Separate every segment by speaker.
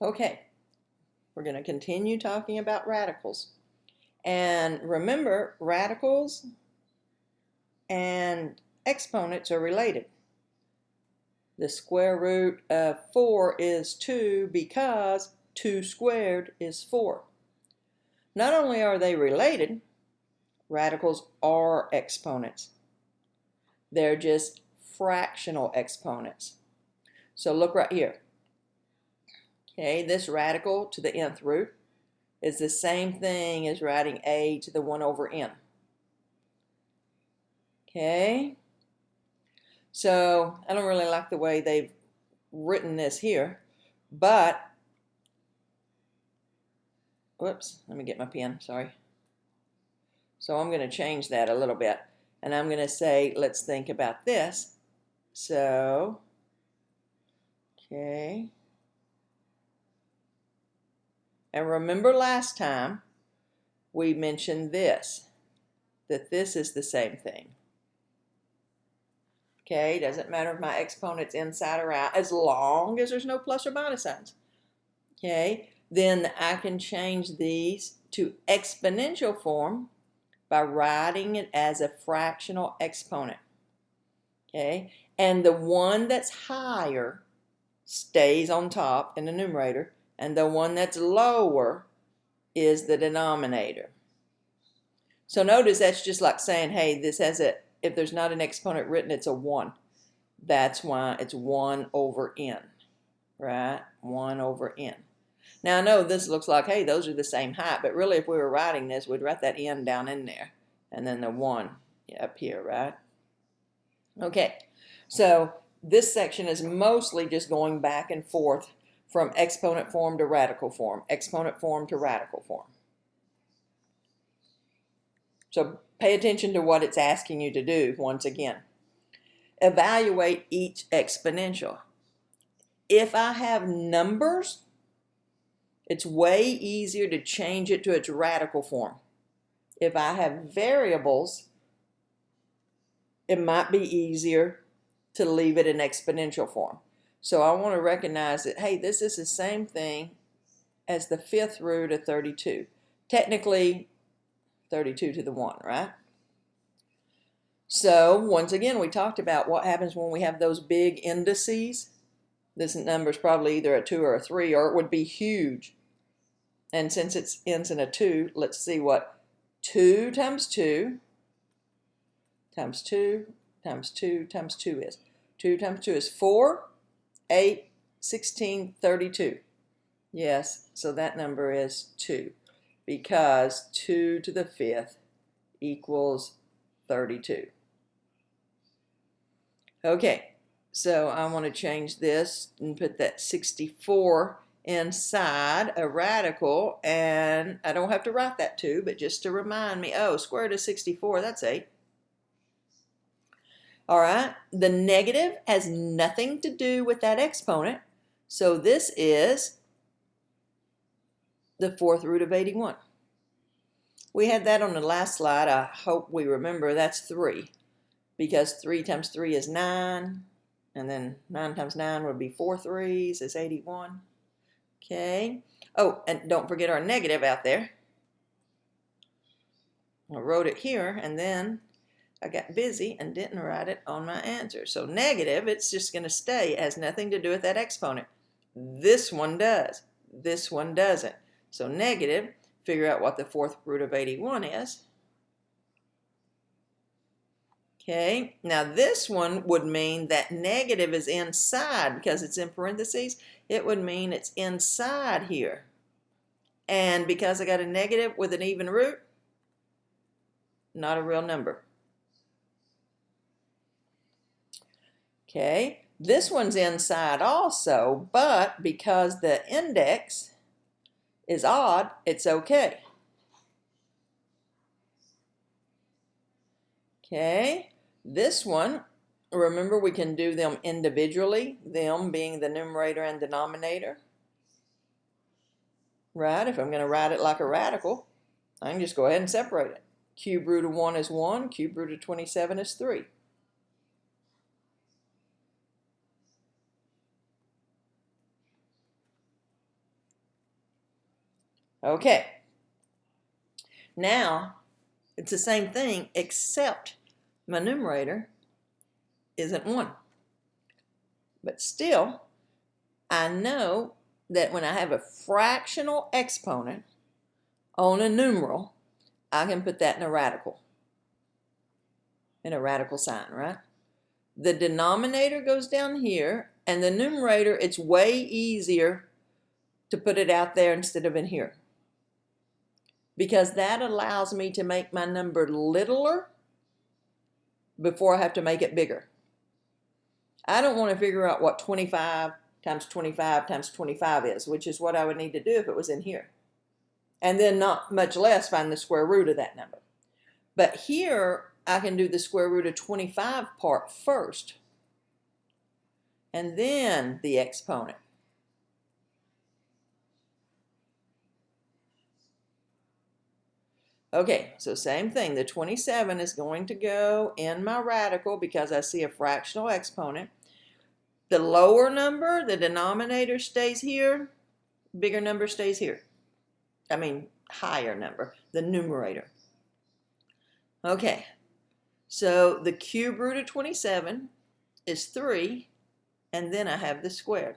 Speaker 1: Okay, we're going to continue talking about radicals. And remember, radicals and exponents are related. The square root of 4 is 2 because 2 squared is 4. Not only are they related, radicals are exponents. They're just fractional exponents. So look right here. Okay, this radical to the nth root is the same thing as writing a to the 1 over n. Okay, so I don't really like the way they've written this here, but, whoops, let me get my pen, sorry. So I'm going to change that a little bit, and I'm going to say, let's think about this. So, okay. And remember last time we mentioned this, that this is the same thing. Okay, doesn't matter if my exponent's inside or out, as long as there's no plus or minus signs. Okay, then I can change these to exponential form by writing it as a fractional exponent. Okay, and the one that's higher stays on top in the numerator, and the one that's lower is the denominator. So notice that's just like saying, hey, this has a, if there's not an exponent written, it's a 1. That's why it's 1 over n, right? 1 over n. Now I know this looks like, hey, those are the same height, but really if we were writing this, we'd write that n down in there, and then the 1 up here, right? Okay, so this section is mostly just going back and forth from exponent form to radical form, exponent form to radical form. So pay attention to what it's asking you to do once again. Evaluate each exponential. If I have numbers, it's way easier to change it to its radical form. If I have variables, it might be easier to leave it in exponential form. So I want to recognize that, hey, this is the same thing as the 5th root of 32. Technically, 32 to the 1, right? So once again, we talked about what happens when we have those big indices. This number is probably either a 2 or a 3, or it would be huge. And since it ends in a 2, let's see what 2 times 2 times 2 times 2 times 2 is. 2 times 2 is 4, 8, 16, 32. Yes, so that number is 2, because 2 to the 5th equals 32. Okay, so I want to change this and put that 64 inside a radical, and I don't have to write that 2, but just to remind me, oh, square root of 64, that's 8. All right, the negative has nothing to do with that exponent, so this is the 4th root of 81. We had that on the last slide. I hope we remember that's 3, because 3 times 3 is 9, and then 9 times 9 would be 4 3s is 81. Okay. Oh, and don't forget our negative out there. I wrote it here, and then I got busy and didn't write it on my answer. So negative, it's just going to stay. It has nothing to do with that exponent. This one does. This one doesn't. So negative, figure out what the 4th root of 81 is. Okay, now this one would mean that negative is inside, because it's in parentheses. It would mean it's inside here. And because I got a negative with an even root, not a real number. Okay, this one's inside also, but because the index is odd, it's okay. Okay, this one, remember we can do them individually, them being the numerator and denominator. Right, if I'm going to write it like a radical, I can just go ahead and separate it. Cube root of 1 is 1, cube root of 27 is 3. Okay. Now, it's the same thing, except my numerator isn't 1. But still, I know that when I have a fractional exponent on a numeral, I can put that in a radical sign, right? The denominator goes down here, and the numerator, it's way easier to put it out there instead of in here, because that allows me to make my number littler before I have to make it bigger. I don't want to figure out what 25 times 25 times 25 is, which is what I would need to do if it was in here. And then not much less find the square root of that number. But here, I can do the square root of 25 part first, and then the exponent. Okay, so same thing. The 27 is going to go in my radical because I see a fractional exponent. The lower number, the denominator, stays here. Bigger number stays here. I mean, higher number, the numerator. Okay, so the cube root of 27 is 3, and then I have the squared.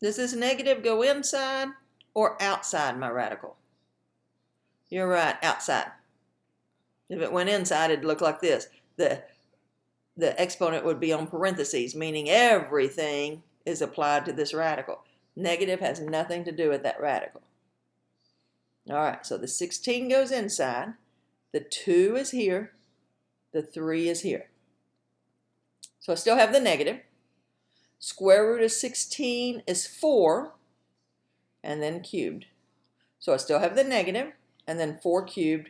Speaker 1: Does this negative go inside or outside my radical? You're right, outside. If it went inside, it'd look like this. The exponent would be on parentheses, meaning everything is applied to this radical. Negative has nothing to do with that radical. All right, so the 16 goes inside. The 2 is here. The 3 is here. So I still have the negative. Square root of 16 is 4, and then cubed. So I still have the negative, and then 4 cubed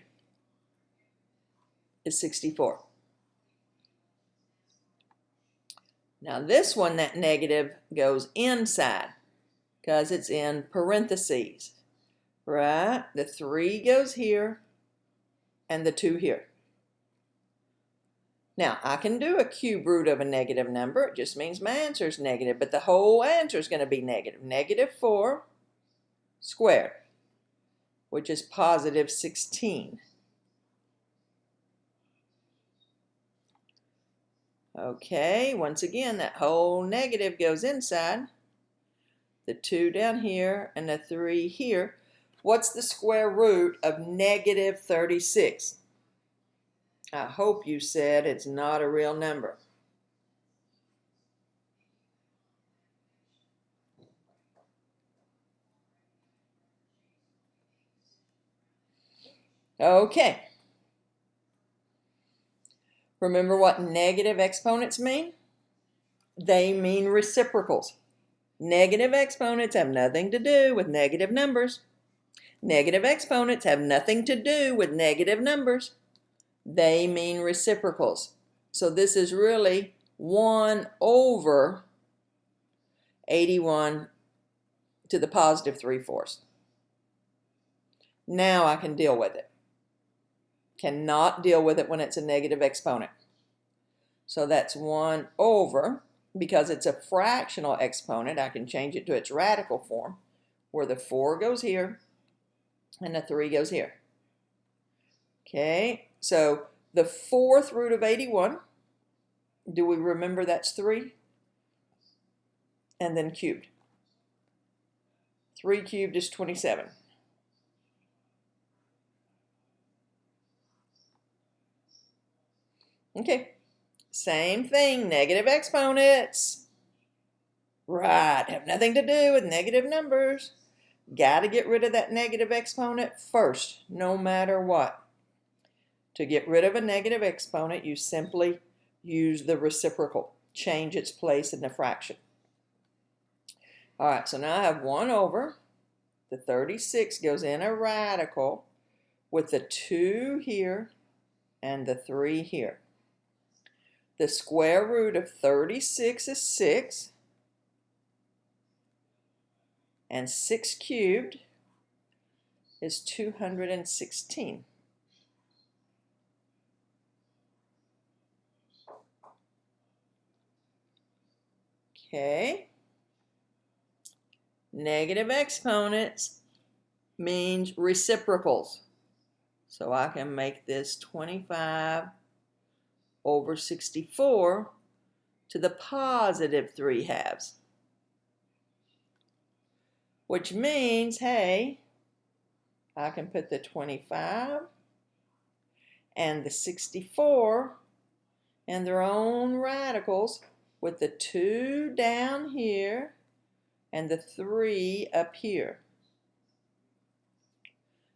Speaker 1: is 64. Now this one, that negative goes inside because it's in parentheses, right? The 3 goes here, and the 2 here. Now, I can do a cube root of a negative number. It just means my answer is negative, but the whole answer is going to be negative. Negative 4 squared, which is positive 16. Okay, once again, that whole negative goes inside. The 2 down here and the 3 here. What's the square root of negative 36? I hope you said it's not a real number. Okay. Remember what negative exponents mean? They mean reciprocals. Negative exponents have nothing to do with negative numbers. Negative exponents have nothing to do with negative numbers. They mean reciprocals. So this is really 1 over 81 to the positive 3/4. Now I can deal with it. Cannot deal with it when it's a negative exponent. So that's 1 over, because it's a fractional exponent, I can change it to its radical form, where the 4 goes here and the 3 goes here. Okay, so the 4th root of 81, do we remember that's 3? And then cubed. 3 cubed is 27. Okay, same thing, negative exponents. Right, have nothing to do with negative numbers. Got to get rid of that negative exponent first, no matter what. To get rid of a negative exponent, you simply use the reciprocal. Change its place in the fraction. All right, so now I have 1 over. The 36 goes in a radical with the 2 here and the 3 here. The square root of 36 is 6. And 6 cubed is 216. Okay. Negative exponents means reciprocals. So I can make this 25 over 64 to the positive 3/2. Which means, hey, I can put the 25 and the 64 and their own radicals with the 2 down here and the 3 up here.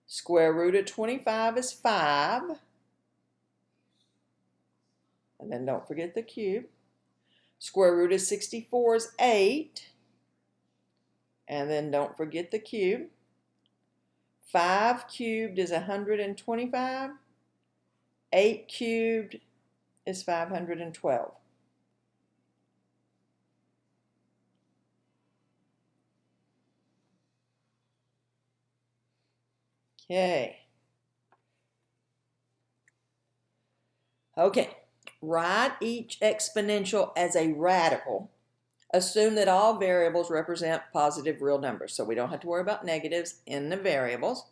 Speaker 1: Square root of 25 is 5. And then don't forget the cube. Square root of 64 is 8. And then don't forget the cube. 5 cubed is 125. 8 cubed is 512. Okay. Okay, write each exponential as a radical. Assume that all variables represent positive real numbers, so we don't have to worry about negatives in the variables.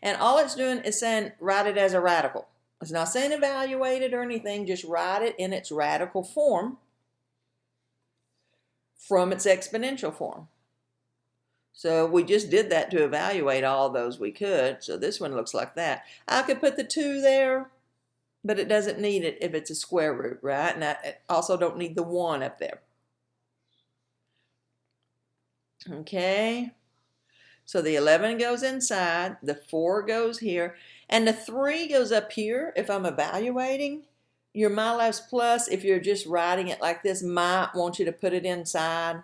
Speaker 1: And all it's doing is saying write it as a radical. It's not saying evaluate it or anything, just write it in its radical form from its exponential form. So we just did that to evaluate all those we could. So this one looks like that. I could put the 2 there, but it doesn't need it if it's a square root, right? And I also don't need the 1 up there. Okay. So the 11 goes inside, the 4 goes here, and the 3 goes up here if I'm evaluating. Your MyLabs Plus, if you're just writing it like this, might want you to put it inside.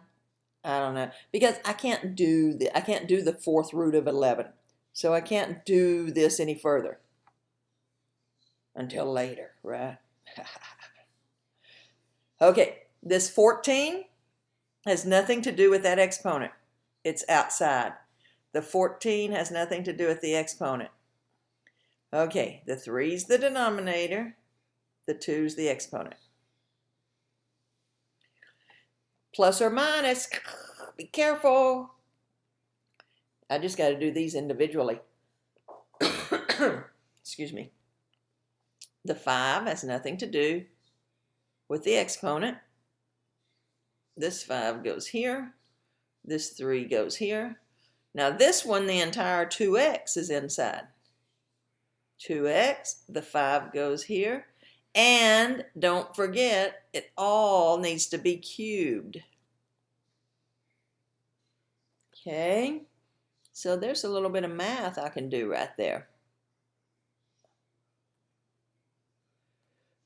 Speaker 1: I don't know, because I can't do the 4th root of 11. So I can't do this any further until later, right? Okay, this 14 has nothing to do with that exponent. It's outside. The 14 has nothing to do with the exponent. Okay, the 3's the denominator, the 2's the exponent. Plus or minus, be careful. I just got to do these individually. Excuse me. The 5 has nothing to do with the exponent. This 5 goes here. This 3 goes here. Now this one, the entire 2x is inside. 2x, the 5 goes here. And don't forget, it all needs to be cubed. Okay, so there's a little bit of math I can do right there.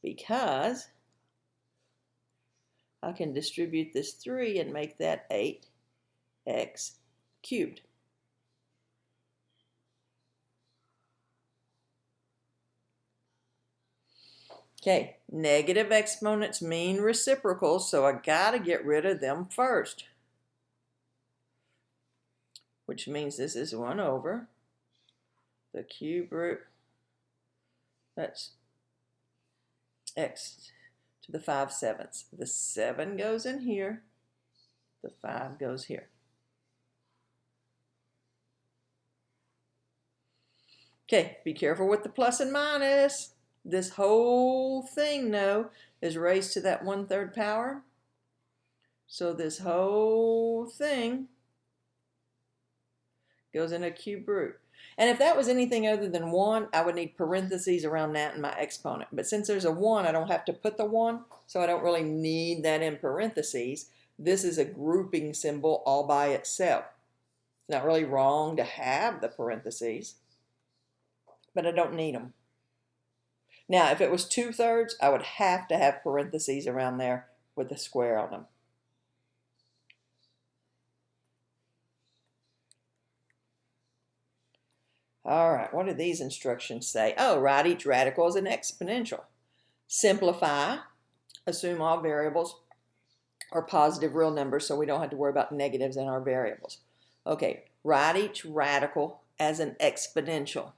Speaker 1: Because I can distribute this 3 and make that 8x cubed. Okay, negative exponents mean reciprocals, so I gotta get rid of them first. Which means this is 1 over the cube root, that's x to the 5/7. The 7 goes in here, the 5 goes here. Okay, be careful with the plus and minus. This whole thing, though, is raised to that 1/3 power. So this whole thing goes in a cube root. And if that was anything other than 1, I would need parentheses around that in my exponent. But since there's a 1, I don't have to put the 1, so I don't really need that in parentheses. This is a grouping symbol all by itself. It's not really wrong to have the parentheses, but I don't need them. Now, if it was 2/3, I would have to have parentheses around there with a square on them. All right, what do these instructions say? Oh, write each radical as an exponential. Simplify. Assume all variables are positive real numbers, so we don't have to worry about negatives in our variables. Okay, write each radical as an exponential.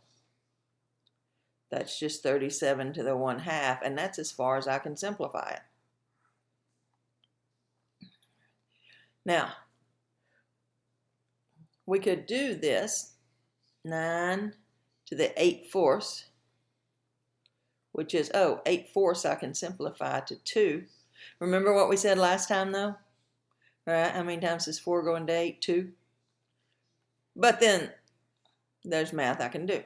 Speaker 1: That's just 37 to the 1/2, and that's as far as I can simplify it. Now, we could do this 9 to the 8/4, which is, 8/4 I can simplify to 2. Remember what we said last time though? Right? How many times does 4 go into 8? 2. But then there's math I can do.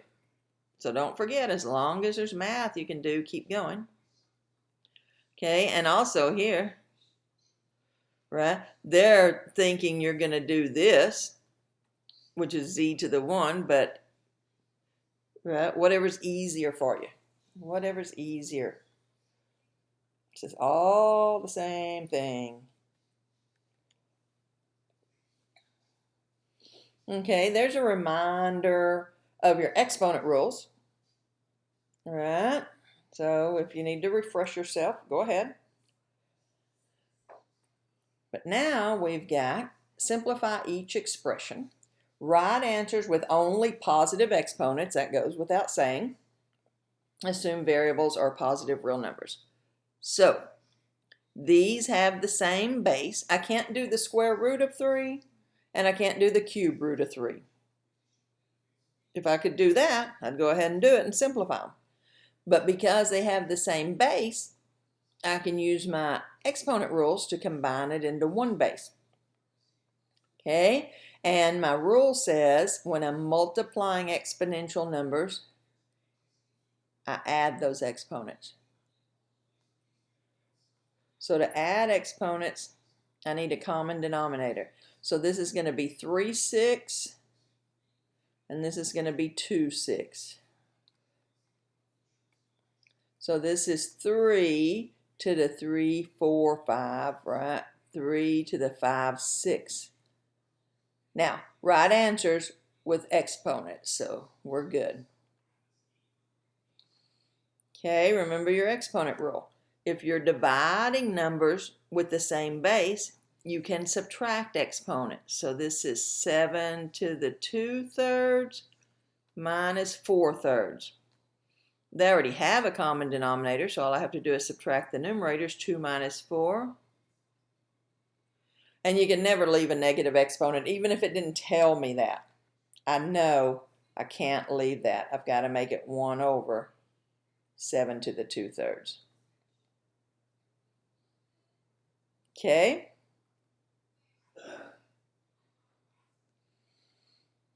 Speaker 1: So don't forget, as long as there's math you can do, keep going. Okay, and also here, right, they're thinking you're going to do this, which is z to the 1, but right, whatever's easier for you. Whatever's easier. It's all the same thing. Okay, there's a reminder of your exponent rules. All right, so if you need to refresh yourself, go ahead. But now we've got simplify each expression. Write answers with only positive exponents. That goes without saying. Assume variables are positive real numbers. So these have the same base. I can't do the square root of 3, and I can't do the cube root of 3. If I could do that, I'd go ahead and do it and simplify them. But because they have the same base, I can use my exponent rules to combine it into one base. Okay, and my rule says when I'm multiplying exponential numbers, I add those exponents. So to add exponents, I need a common denominator. So this is going to be 3, 6, and this is going to be 2, 6. So this is 3 to the 3, 4, 5, right? 3 to the 5, 6. Now, write answers with exponents, so we're good. Okay, remember your exponent rule. If you're dividing numbers with the same base, you can subtract exponents. So this is 7 to the 2/3 minus 4/3. They already have a common denominator, so all I have to do is subtract the numerators, 2 minus 4. And you can never leave a negative exponent, even if it didn't tell me that. I know I can't leave that. I've got to make it 1 over 7 to the 2/3. Okay?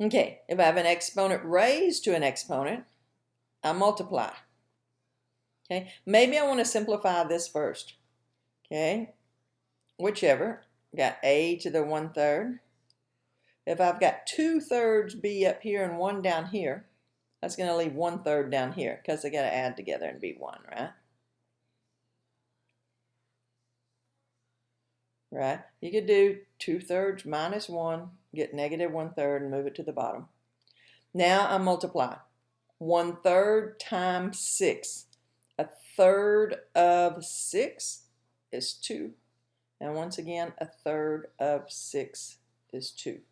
Speaker 1: Okay, if I have an exponent raised to an exponent, I multiply. Okay, maybe I want to simplify this first. Okay, whichever. Got a to the 1/3. If I've got 2/3 b up here and 1 down here, that's going to leave 1/3 down here because they got to add together and be 1, right? Right? You could do 2/3 minus 1, get negative 1/3 and move it to the bottom. Now I multiply. 1/3 times 6. 1/3 of 6 is 2. And once again, 1/3 of 6 is 2.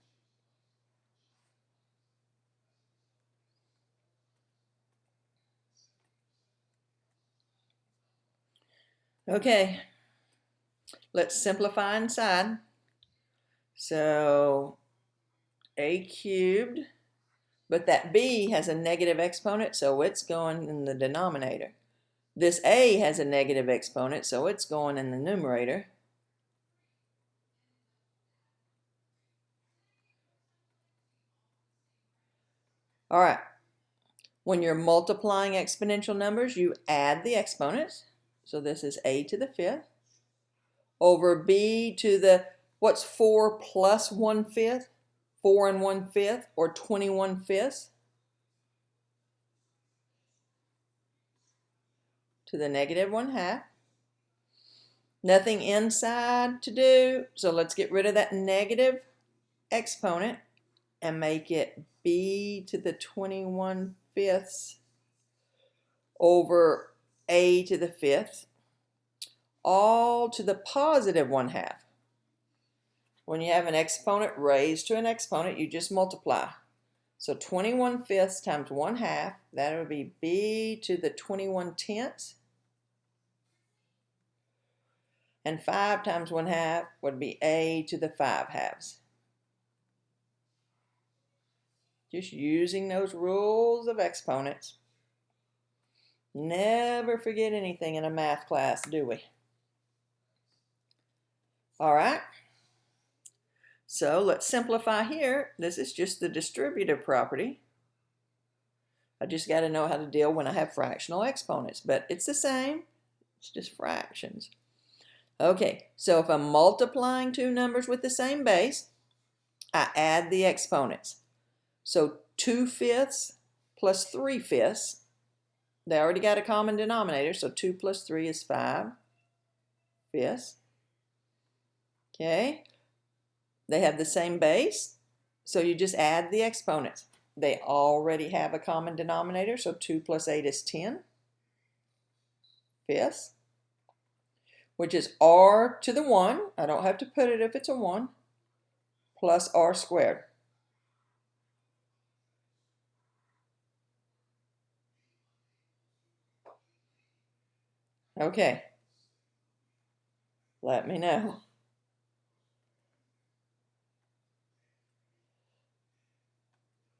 Speaker 1: Okay, let's simplify inside. So a cubed, but that b has a negative exponent, so it's going in the denominator. This a has a negative exponent, so it's going in the numerator. All right, when you're multiplying exponential numbers, you add the exponents. So this is a to the 5th over b to the, what's 4 plus 1/5? 4 and 1/5, or 21/5 to the negative 1/2. Nothing inside to do, so let's get rid of that negative exponent and make it b to the 21/5 over a to the 5th, all to the positive 1/2. When you have an exponent raised to an exponent, you just multiply. So 21/5 times 1/2, that would be b to the 21/10. And 5 times 1/2 would be a to the 5/2. Just using those rules of exponents. Never forget anything in a math class, do we? All right. So let's simplify here. This is just the distributive property. I just got to know how to deal when I have fractional exponents, but it's the same. It's just fractions. Okay, so if I'm multiplying two numbers with the same base, I add the exponents. So 2/5 plus 3/5, they already got a common denominator, so 2 plus 3 is 5/5. Okay, they have the same base, so you just add the exponents. They already have a common denominator, so 2 plus 8 is 10/5, which is r to the 1. I don't have to put it if it's a 1, plus r squared. Okay. Let me know.